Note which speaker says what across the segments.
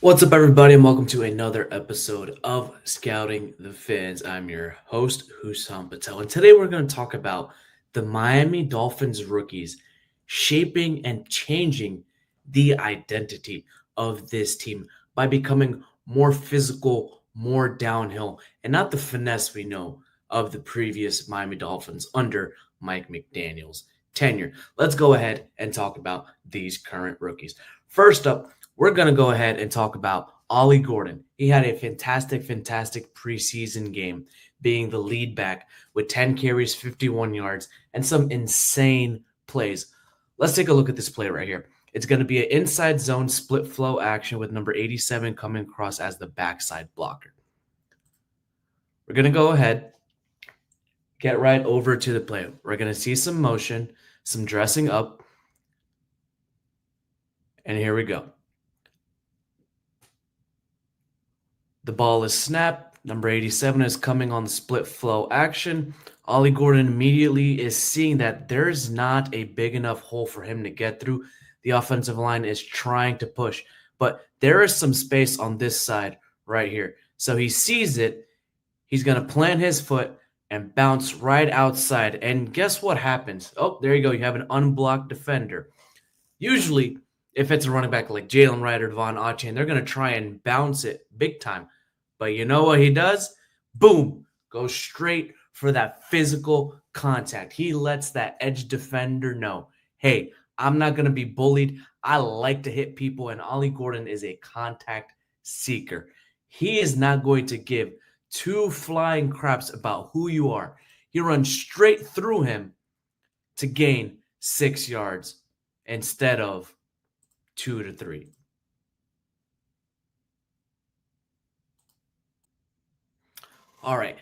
Speaker 1: What's up, everybody, and welcome to another episode of Scouting the Fans. I'm your host, Hussam Patel, and today we're going to talk about the Miami Dolphins rookies shaping and changing the identity of this team by becoming more physical, more downhill, and not the finesse we know of the previous Miami Dolphins under Mike McDaniel's tenure. Let's go ahead and talk about these current rookies. First up, we're going to go ahead and talk about Ollie Gordon. He had a fantastic preseason game, being the lead back with 10 carries, 51 yards, and some insane plays. Let's take a look at this play right here. It's going to be an inside zone split flow action with number 87 coming across as the backside blocker. We're going to go ahead, get right over to the play. We're going to see some motion, some dressing up, and here we go. The ball is snapped. Number 87 is coming on the split flow action. Ollie Gordon immediately is seeing that there's not a big enough hole for him to get through. The offensive line is trying to push, but there is some space on this side right here. So he sees it. He's going to plant his foot and bounce right outside. And guess what happens? Oh, there you go. You have an unblocked defender. Usually, if it's a running back like Jalen Wright or Devon Achane, they're going to try and bounce it big time. But you know what he does? Boom, goes straight for that physical contact. He lets that edge defender know, hey, I'm not going to be bullied. I like to hit people, and Ollie Gordon is a contact seeker. He is not going to give two flying craps about who you are. He runs straight through him to gain 6 yards instead of 2 to 3. All right,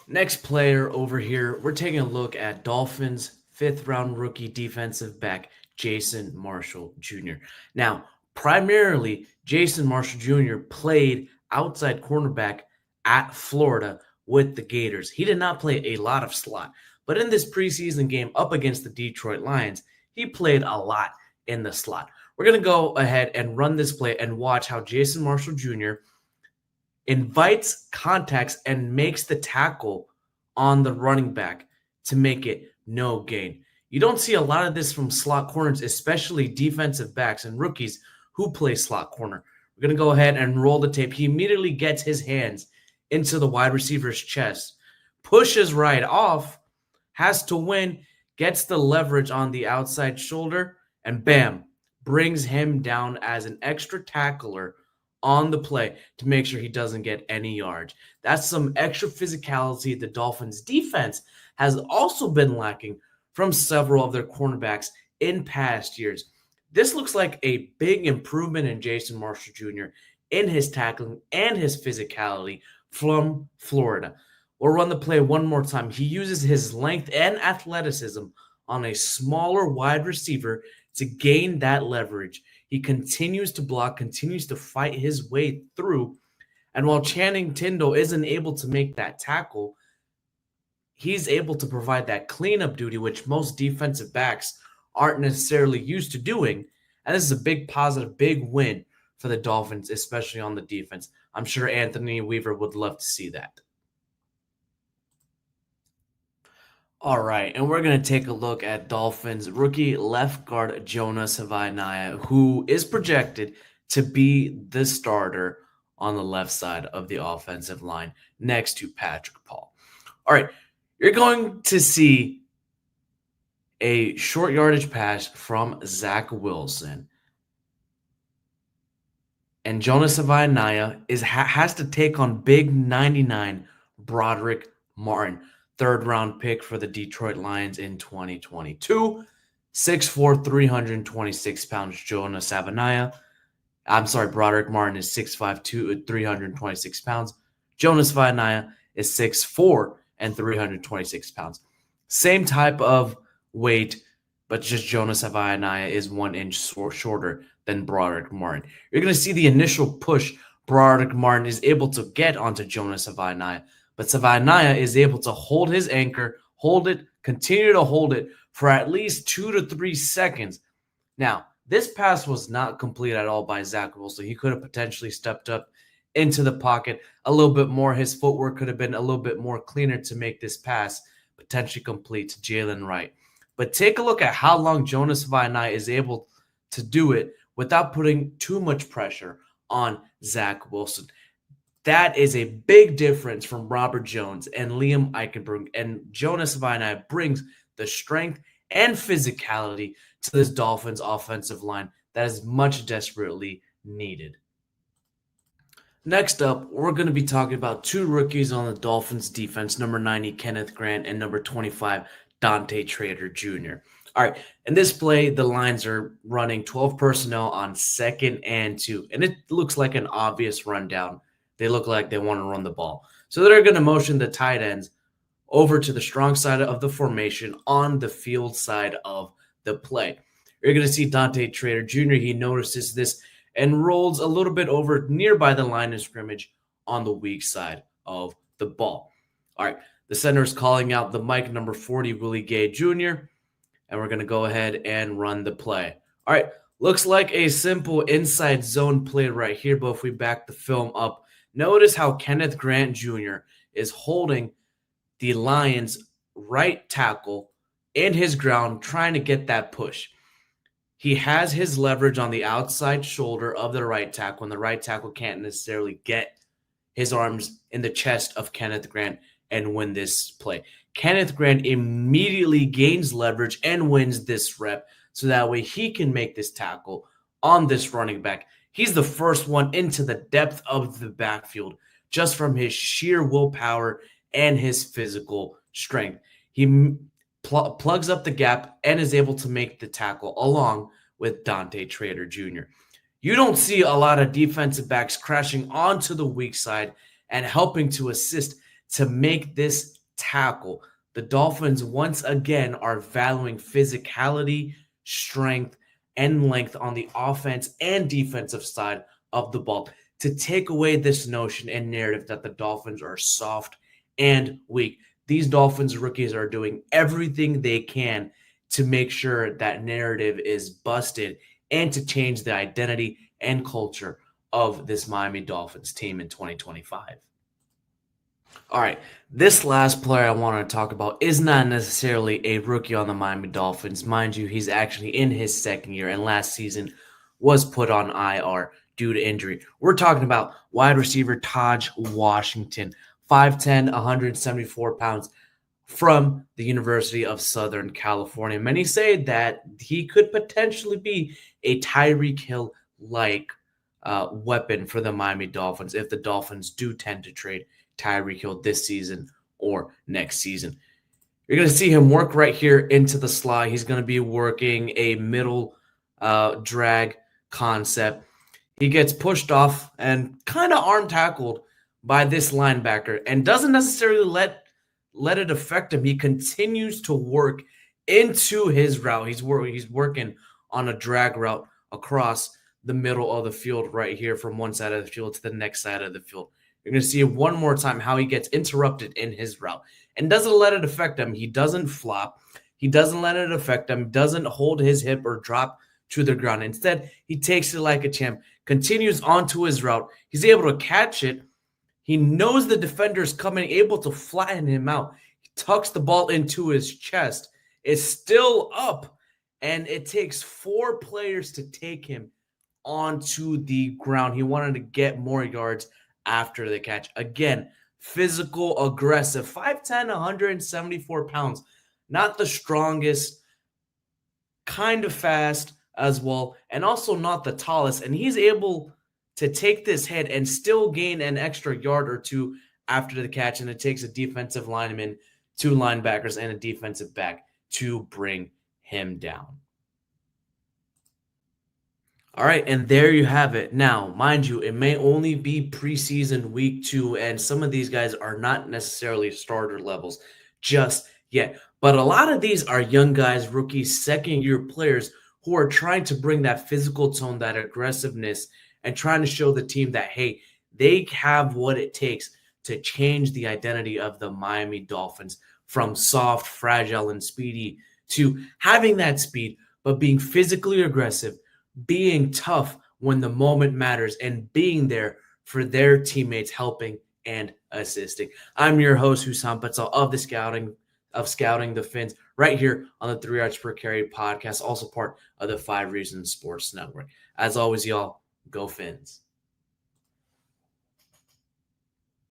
Speaker 1: next player over here, we're taking a look at Dolphins' fifth-round rookie defensive back, Jason Marshall Jr. Now, primarily, Jason Marshall Jr. played outside cornerback at Florida with the Gators. He did not play a lot of slot, but in this preseason game up against the Detroit Lions, he played a lot in the slot. We're going to go ahead and run this play and watch how Jason Marshall Jr. invites contacts and makes the tackle on the running back to make it no gain. You don't see a lot of this from slot corners, especially defensive backs and rookies who play slot corner. We're going to go ahead and roll the tape. He immediately gets his hands into the wide receiver's chest, pushes right off, has to win, gets the leverage on the outside shoulder, and bam, brings him down as an extra tackler on the play to make sure he doesn't get any yards. That's some extra physicality the Dolphins defense has also been lacking from several of their cornerbacks in past years. This looks like a big improvement in Jason Marshall Jr. in his tackling and his physicality from Florida. We'll run the play one more time. He uses his length and athleticism on a smaller wide receiver to gain that leverage. He continues to block, continues to fight his way through. And while Channing Tindall isn't able to make that tackle, he's able to provide that cleanup duty, which most defensive backs aren't necessarily used to doing. And this is a big positive, big win for the Dolphins, especially on the defense. I'm sure Anthony Weaver would love to see that. All right, and we're going to take a look at Dolphins rookie left guard Jonah Savia, who is projected to be the starter on the left side of the offensive line next to Patrick Paul. All right, you're going to see a short yardage pass from Zach Wilson. And Jonah Savia has to take on big 99 Broderick Martin, third-round pick for the Detroit Lions in 2022. 6'4", 326 pounds, Jonah Savia. Broderick Martin is 6'5", 326 pounds. Jonah Savia is 6'4", and 326 pounds. Same type of weight, but just Jonah Savia is 1 inch shorter than Broderick Martin. You're going to see the initial push Broderick Martin is able to get onto Jonah Savia, but Savia is able to hold his anchor, hold it, continue to hold it for at least 2 to 3 seconds. Now, This pass was not complete at all by Zach Wilson. He could have potentially stepped up into the pocket a little bit more. His footwork could have been a little bit more cleaner to make this pass potentially complete to Jalen Wright. But take a look at how long Jonah Savia is able to do it without putting too much pressure on Zach Wilson. That is a big difference from Robert Jones and Liam Eichenberg. And Jonah Savia brings the strength and physicality to this Dolphins offensive line that is much desperately needed. Next up, we're going to be talking about two rookies on the Dolphins defense, number 90, Kenneth Grant, and number 25, Dante Trader Jr. All right, in this play, the Lions are running 12 personnel on 2nd and 2, and it looks like an obvious rundown. They look like they want to run the ball. So they're going to motion the tight ends over to the strong side of the formation on the field side of the play. You're going to see Dante Trader Jr. He notices this and rolls a little bit over nearby the line of scrimmage on the weak side of the ball. All right, the center is calling out the mic, number 40, Willie Gay Jr., and we're going to go ahead and run the play. All right, looks like a simple inside zone play right here, but if we back the film up, notice how Kenneth Grant Jr. is holding the Lions' right tackle in his ground, trying to get that push. He has his leverage on the outside shoulder of the right tackle, and the right tackle can't necessarily get his arms in the chest of Kenneth Grant and win this play. Kenneth Grant immediately gains leverage and wins this rep, so that way he can make this tackle on this running back. He's the first one into the depth of the backfield just from his sheer willpower and his physical strength. He plugs up the gap and is able to make the tackle along with Dante Trader Jr. You don't see a lot of defensive backs crashing onto the weak side and helping to assist to make this tackle. The Dolphins once again are valuing physicality, strength, and length on the offense and defensive side of the ball to take away this notion and narrative that the Dolphins are soft and weak. These Dolphins rookies are doing everything they can to make sure that narrative is busted and to change the identity and culture of this Miami Dolphins team in 2025. All right, this last player I want to talk about is not necessarily a rookie on the Miami Dolphins. Mind you, he's actually in his 2nd year and last season was put on IR due to injury. We're talking about wide receiver Taj Washington, 5'10", 174 pounds, from the University of Southern California. Many say that he could potentially be a Tyreek Hill-like weapon for the Miami Dolphins if the Dolphins do tend to trade Tyreek Hill this season or next season. You're going to see him work right here into the slot. He's going to be working a middle drag concept. He gets pushed off and kind of arm tackled by this linebacker and doesn't necessarily let it affect him. He continues to work into his route. He's working on a drag route across the middle of the field right here from one side of the field to the next side of the field. You're going to see one more time how he gets interrupted in his route and doesn't let it affect him. He doesn't flop. He doesn't let it affect him. Doesn't hold his hip or drop to the ground. Instead, he takes it like a champ, continues onto his route. He's able to catch it. He knows the defender's coming, able to flatten him out. He tucks the ball into his chest. It's still up, and it takes 4 players to take him onto the ground. He wanted to get more yards after the catch. Again, physical, aggressive, 5'10", 174 pounds. Not the strongest, kind of fast as well, and also not the tallest. And he's able to take this hit and still gain an extra yard or 2 after the catch. And it takes a defensive lineman, 2 linebackers, and a defensive back to bring him down. All right, and there you have it. Now, mind you, it may only be preseason week 2, and some of these guys are not necessarily starter levels just yet. But a lot of these are young guys, rookies, second-year players who are trying to bring that physical tone, that aggressiveness, and trying to show the team that, hey, they have what it takes to change the identity of the Miami Dolphins from soft, fragile, and speedy to having that speed, but being physically aggressive, being tough when the moment matters, and being there for their teammates, helping and assisting. I'm your host, Hussam Patel of Scouting the Fins, right here on the 3 Yards Per Carry podcast, also part of the 5 Reasons Sports Network. As always, y'all, go Fins.